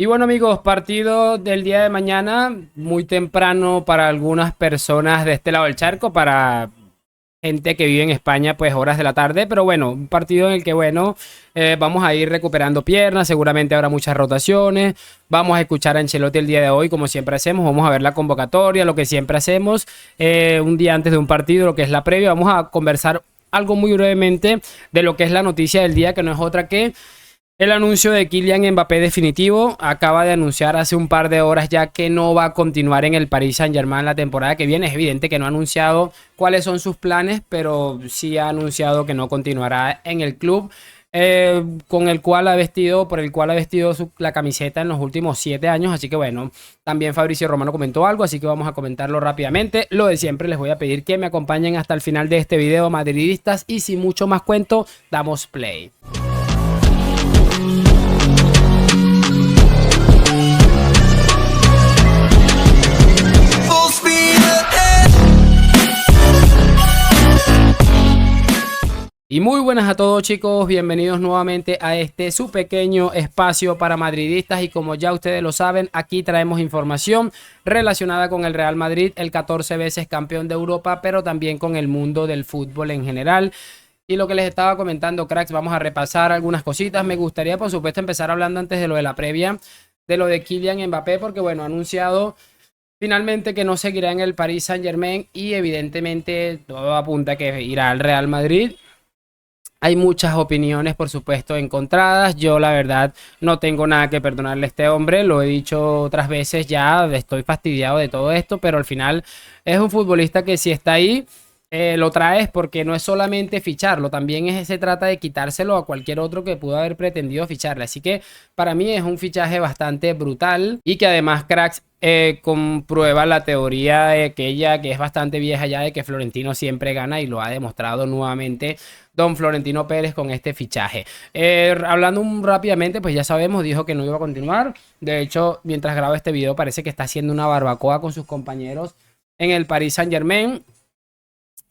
Y bueno amigos, partido del día de mañana, muy temprano para algunas personas de este lado del charco, para gente que vive en España, pues horas de la tarde, pero bueno, un partido en el que bueno, vamos a ir recuperando piernas, seguramente habrá muchas rotaciones, vamos a escuchar a Ancelotti el día de hoy, como siempre hacemos, vamos a ver la convocatoria, lo que siempre hacemos, un día antes de un partido, lo que es la previa, vamos a conversar algo muy brevemente de lo que es la noticia del día, que no es otra que el anuncio de Kylian Mbappé definitivo. Acaba de anunciar hace un par de horas ya que no va a continuar en el Paris Saint-Germain la temporada que viene. Es evidente que no ha anunciado cuáles son sus planes, pero sí ha anunciado que no continuará en el club con el cual ha vestido, por el cual ha vestido la camiseta en los últimos 7 años. Así que bueno, también Fabrizio Romano comentó algo, así que vamos a comentarlo rápidamente. Lo de siempre, les voy a pedir que me acompañen hasta el final de este video, madridistas, y sin mucho más cuento, damos play. Y muy buenas a todos chicos, bienvenidos nuevamente a este su pequeño espacio para madridistas, y como ya ustedes lo saben, aquí traemos información relacionada con el Real Madrid, el 14 veces campeón de Europa, pero también con el mundo del fútbol en general. Y lo que les estaba comentando, cracks, vamos a repasar algunas cositas. Me gustaría por supuesto empezar hablando antes de lo de la previa, de lo de Kylian Mbappé, porque bueno, ha anunciado finalmente que no seguirá en el Paris Saint-Germain y evidentemente todo apunta a que irá al Real Madrid. Hay muchas opiniones, por supuesto, encontradas. Yo, la verdad, no tengo nada que perdonarle a este hombre. Lo he dicho otras veces ya, estoy fastidiado de todo esto, pero al final es un futbolista que si está ahí, lo traes porque no es solamente ficharlo, también se trata de quitárselo a cualquier otro que pudo haber pretendido ficharle. Así que para mí es un fichaje bastante brutal y que además, cracks, comprueba la teoría de aquella que es bastante vieja ya, de que Florentino siempre gana, y lo ha demostrado nuevamente don Florentino Pérez con este fichaje. Hablando rápidamente, pues ya sabemos, dijo que no iba a continuar. De hecho, mientras grabo este video parece que está haciendo una barbacoa con sus compañeros en el Paris Saint-Germain.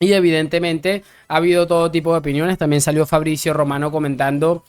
Y evidentemente ha habido todo tipo de opiniones. También salió Fabrizio Romano comentando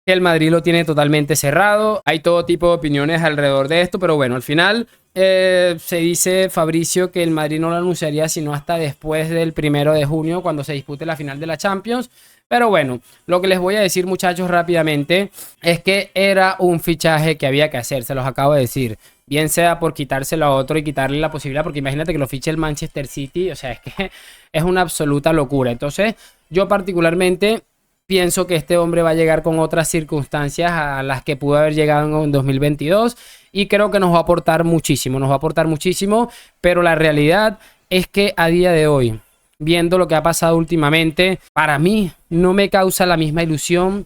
que el Madrid lo tiene totalmente cerrado. Hay todo tipo de opiniones alrededor de esto, pero bueno, al final se dice Fabricio que el Madrid no lo anunciaría sino hasta después del 1 de junio, cuando se dispute la final de la Champions. Pero bueno, lo que les voy a decir, muchachos, rápidamente, es que era un fichaje que había que hacer, se los acabo de decir. Bien sea por quitárselo a otro y quitarle la posibilidad, porque imagínate que lo fiche el Manchester City, o sea, es que es una absoluta locura. Entonces, yo particularmente pienso que este hombre va a llegar con otras circunstancias a las que pudo haber llegado en 2022, y creo que nos va a aportar muchísimo, pero la realidad es que a día de hoy, viendo lo que ha pasado últimamente, para mí no me causa la misma ilusión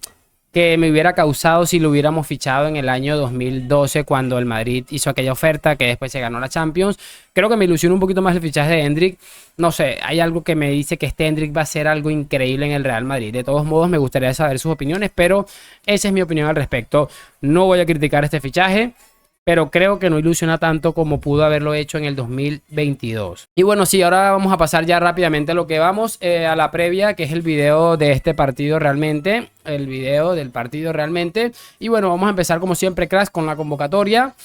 que me hubiera causado si lo hubiéramos fichado en el año 2012, cuando el Madrid hizo aquella oferta que después se ganó la Champions. Creo que me ilusiona un poquito más el fichaje de Endrick. No sé, hay algo que me dice que este Endrick va a ser algo increíble en el Real Madrid. De todos modos, me gustaría saber sus opiniones, pero esa es mi opinión al respecto. No voy a criticar este fichaje, pero creo que no ilusiona tanto como pudo haberlo hecho en el 2022. Y bueno, sí, ahora vamos a pasar ya rápidamente a lo que vamos, a la previa, que es el video de este partido realmente, el video del partido realmente. Y bueno, vamos a empezar como siempre, cracks, con la convocatoria,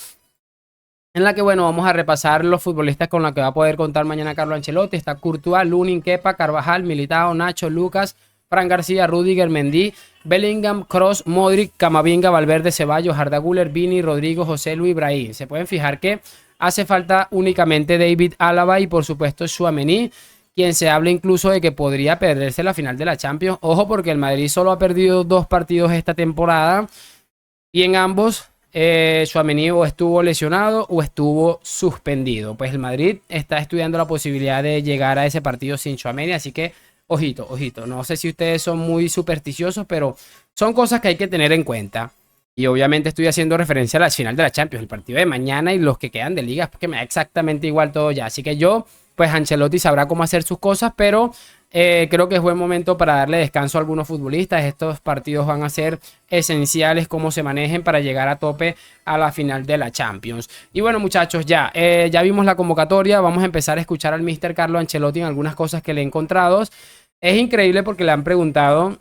en la que bueno, vamos a repasar los futbolistas con los que va a poder contar mañana Carlo Ancelotti. Está Courtois, Lunin, Kepa, Carvajal, Militao, Nacho, Lucas, Fran García, Rudiger, Mendy, Bellingham, Kroos, Modric, Camavinga, Valverde, Ceballos, Arda Güler, Vini, Rodrigo, José Luis, Brahim. Se pueden fijar que hace falta únicamente David Alaba y por supuesto Tchouaméni, quien se habla incluso de que podría perderse la final de la Champions. Ojo, porque el Madrid solo ha perdido 2 partidos esta temporada, y en ambos Tchouaméni o estuvo lesionado o estuvo suspendido. Pues el Madrid está estudiando la posibilidad de llegar a ese partido sin Tchouaméni, así que ojito, ojito. No sé si ustedes son muy supersticiosos, pero son cosas que hay que tener en cuenta. Y obviamente estoy haciendo referencia a la final de la Champions, el partido de mañana y los que quedan de ligas, porque me da exactamente igual todo ya. Así que yo, pues Ancelotti sabrá cómo hacer sus cosas, pero creo que es buen momento para darle descanso a algunos futbolistas. Estos partidos van a ser esenciales cómo se manejen para llegar a tope a la final de la Champions. Y bueno, muchachos, ya vimos la convocatoria. Vamos a empezar a escuchar al Mr. Carlo Ancelotti en algunas cosas que le he encontrado. Es increíble porque le han preguntado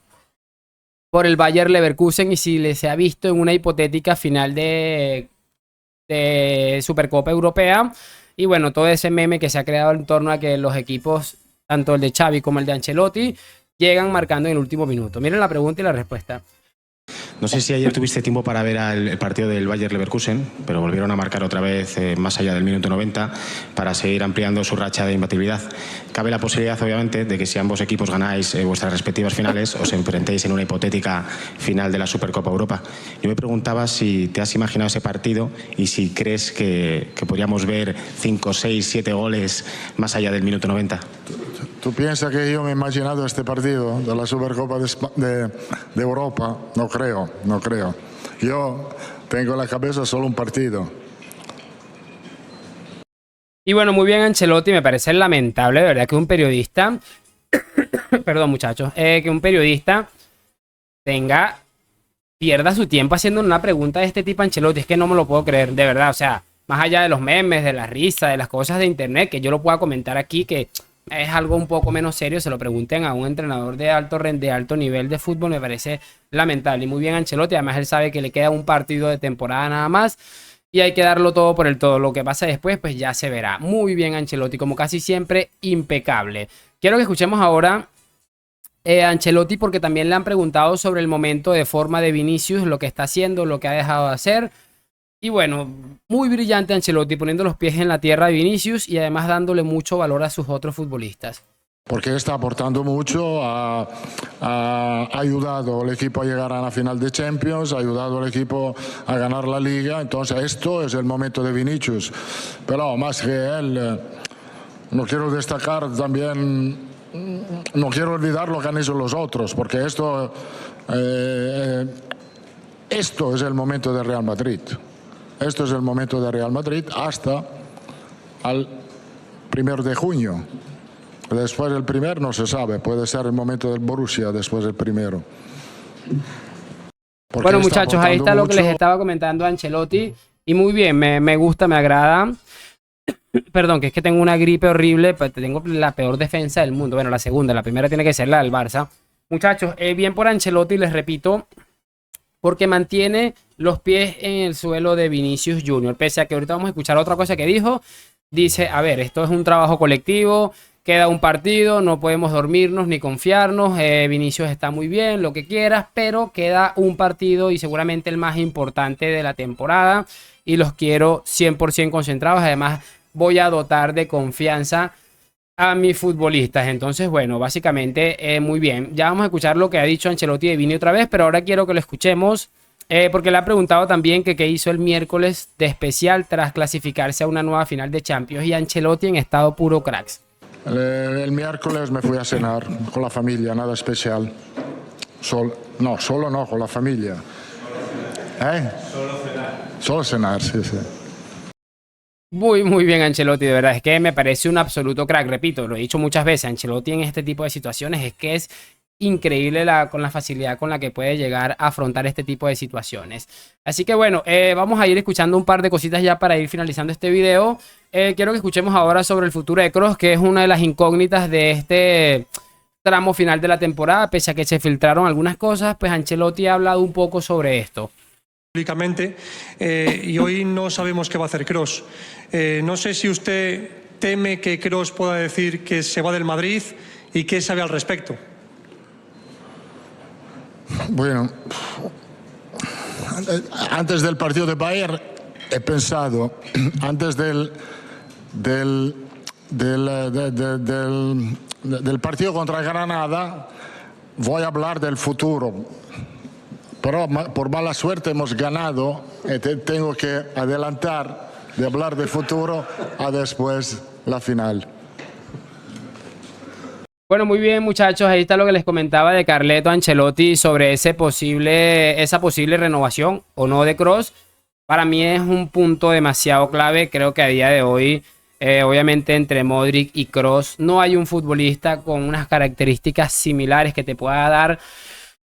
por el Bayer Leverkusen y si se ha visto en una hipotética final de de Supercopa Europea. Y bueno, todo ese meme que se ha creado en torno a que los equipos, tanto el de Xavi como el de Ancelotti, llegan marcando en el último minuto. Miren la pregunta y la respuesta. No sé si ayer tuviste tiempo para ver el partido del Bayer Leverkusen, pero volvieron a marcar otra vez más allá del minuto 90 para seguir ampliando su racha de imbatibilidad. Cabe la posibilidad, obviamente, de que si ambos equipos ganáis vuestras respectivas finales, os enfrentéis en una hipotética final de la Supercopa Europa. Yo me preguntaba si te has imaginado ese partido y si crees que podríamos ver 5, 6, 7 goles más allá del minuto 90. ¿Tú piensas que yo me he imaginado este partido de la Supercopa de Europa? No creo, no creo. Yo tengo en la cabeza solo un partido. Y bueno, muy bien Ancelotti, me parece lamentable, de verdad, que un periodista, perdón muchachos, que un periodista pierda su tiempo haciendo una pregunta de este tipo a Ancelotti. Es que no me lo puedo creer, de verdad, o sea, más allá de los memes, de la risa, de las cosas de internet, que yo lo pueda comentar aquí, que es algo un poco menos serio, se lo pregunten a un entrenador de alto nivel de fútbol, me parece lamentable. Y muy bien Ancelotti, además él sabe que le queda un partido de temporada nada más y hay que darlo todo por el todo. Lo que pasa después, pues ya se verá. Muy bien Ancelotti, como casi siempre, impecable. Quiero que escuchemos ahora a Ancelotti, porque también le han preguntado sobre el momento de forma de Vinicius, lo que está haciendo, lo que ha dejado de hacer. Y bueno, muy brillante Ancelotti, poniendo los pies en la tierra de Vinicius y además dándole mucho valor a sus otros futbolistas. Porque está aportando mucho, ha ayudado al equipo a llegar a la final de Champions, ha ayudado al equipo a ganar la Liga. Entonces esto es el momento de Vinicius. Pero más que él, no quiero destacar también, no quiero olvidar lo que han hecho los otros, porque esto es el momento de Real Madrid. Esto es el momento de Real Madrid hasta el 1 de junio. Después del 1 no se sabe, puede ser el momento del Borussia después del 1. Bueno muchachos, ahí está lo que les estaba comentando Ancelotti y muy bien, me gusta, me agrada. Perdón, que es que tengo una gripe horrible, pues tengo la peor defensa del mundo. Bueno, la segunda, la primera tiene que ser la del Barça. Muchachos, bien por Ancelotti, les repito, porque mantiene los pies en el suelo de Vinicius Junior. Pese a que ahorita vamos a escuchar otra cosa que dijo. Dice, a ver, esto es un trabajo colectivo, queda un partido, no podemos dormirnos ni confiarnos. Vinicius está muy bien, lo que quieras, pero queda un partido y seguramente el más importante de la temporada. Y los quiero 100% concentrados. Además, voy a dotar de confianza a mis futbolistas. Entonces, bueno, básicamente muy bien. Ya vamos a escuchar lo que ha dicho Ancelotti de Vini otra vez, pero ahora quiero que lo escuchemos porque le ha preguntado también que qué hizo el miércoles de especial tras clasificarse a una nueva final de Champions, y Ancelotti en estado puro cracks. El miércoles me fui a cenar con la familia, nada especial. Solo no, con la familia. Solo cenar, sí. Muy bien Ancelotti, de verdad, es que me parece un absoluto crack. Repito, lo he dicho muchas veces, Ancelotti en este tipo de situaciones es que es increíble con la facilidad con la que puede llegar a afrontar este tipo de situaciones. Así que bueno, vamos a ir escuchando un par de cositas ya para ir finalizando este video. Quiero que escuchemos ahora sobre el futuro de Kroos, que es una de las incógnitas de este tramo final de la temporada. Pese a que se filtraron algunas cosas, pues Ancelotti ha hablado un poco sobre esto. Públicamente, y hoy no sabemos qué va a hacer Kroos. No sé si usted teme que Kroos pueda decir que se va del Madrid y qué sabe al respecto. Bueno, antes del partido de Bayern he pensado, antes del partido contra Granada, voy a hablar del futuro. Pero por mala suerte hemos ganado y tengo que adelantar de hablar del futuro a después la final. Bueno, muy bien muchachos, ahí está lo que les comentaba de Carleto Ancelotti sobre esa posible renovación o no de Kroos. Para mí es un punto demasiado clave. Creo que a día de hoy, obviamente entre Modric y Kroos, no hay un futbolista con unas características similares que te pueda dar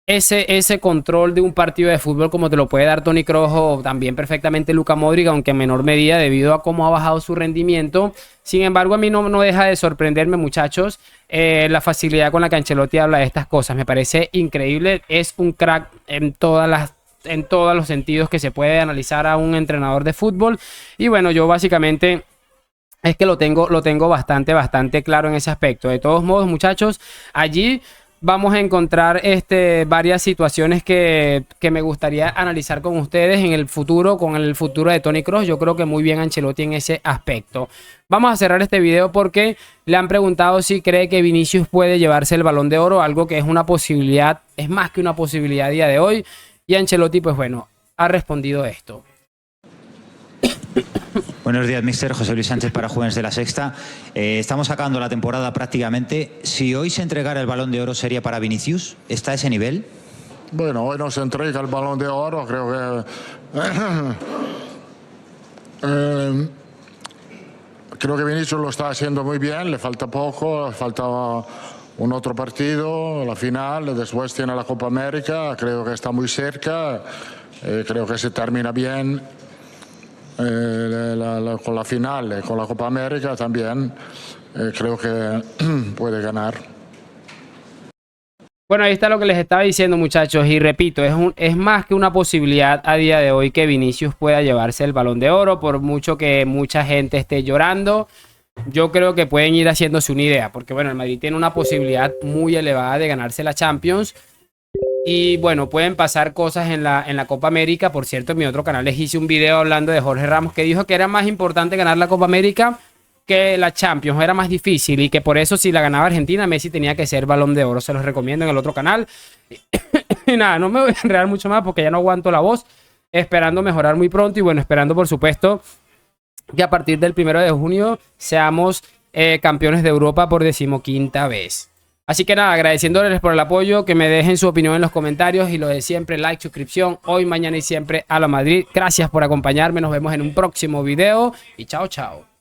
ese control de un partido de fútbol como te lo puede dar Toni Kroos o también perfectamente Luka Modric, aunque en menor medida debido a cómo ha bajado su rendimiento. Sin embargo, a mí no deja de sorprenderme, muchachos, la facilidad con la que Ancelotti habla de estas cosas. Me parece increíble, es un crack en todas las en todos los sentidos que se puede analizar a un entrenador de fútbol. Y bueno, yo básicamente es que lo tengo bastante claro en ese aspecto. De todos modos, muchachos, allí vamos a encontrar varias situaciones que me gustaría analizar con ustedes en el futuro, con el futuro de Toni Kroos. Yo creo que muy bien Ancelotti en ese aspecto. Vamos a cerrar este video porque le han preguntado si cree que Vinicius puede llevarse el Balón de Oro, algo que es una posibilidad, es más que una posibilidad a día de hoy. Y Ancelotti, pues bueno, ha respondido esto. Buenos días, mister. José Luis Sánchez para Jóvenes de la Sexta. Estamos acabando la temporada prácticamente. Si hoy se entregara el Balón de Oro, ¿sería para Vinicius? ¿Está a ese nivel? Bueno, hoy no se entrega el Balón de Oro, creo que Vinicius lo está haciendo muy bien, le falta poco, falta un otro partido, la final, después tiene la Copa América, creo que está muy cerca, creo que se termina bien. Con la final, con la Copa América también, creo que puede ganar. Bueno, ahí está lo que les estaba diciendo, muchachos, y repito, es más que una posibilidad a día de hoy que Vinicius pueda llevarse el Balón de Oro, por mucho que mucha gente esté llorando. Yo creo que pueden ir haciéndose una idea, porque bueno, el Madrid tiene una posibilidad muy elevada de ganarse la Champions. Y bueno, pueden pasar cosas en la Copa América. Por cierto, en mi otro canal les hice un video hablando de Jorge Ramos, que dijo que era más importante ganar la Copa América que la Champions, era más difícil, y que por eso si la ganaba Argentina, Messi tenía que ser Balón de Oro. Se los recomiendo en el otro canal. Y nada, no me voy a enredar mucho más porque ya no aguanto la voz, esperando mejorar muy pronto y bueno, esperando por supuesto que a partir del 1 de junio seamos campeones de Europa por 15ª vez. Así que nada, agradeciéndoles por el apoyo, que me dejen su opinión en los comentarios y lo de siempre, like, suscripción, hoy, mañana y siempre a la Madrid. Gracias por acompañarme, nos vemos en un próximo video y chao, chao.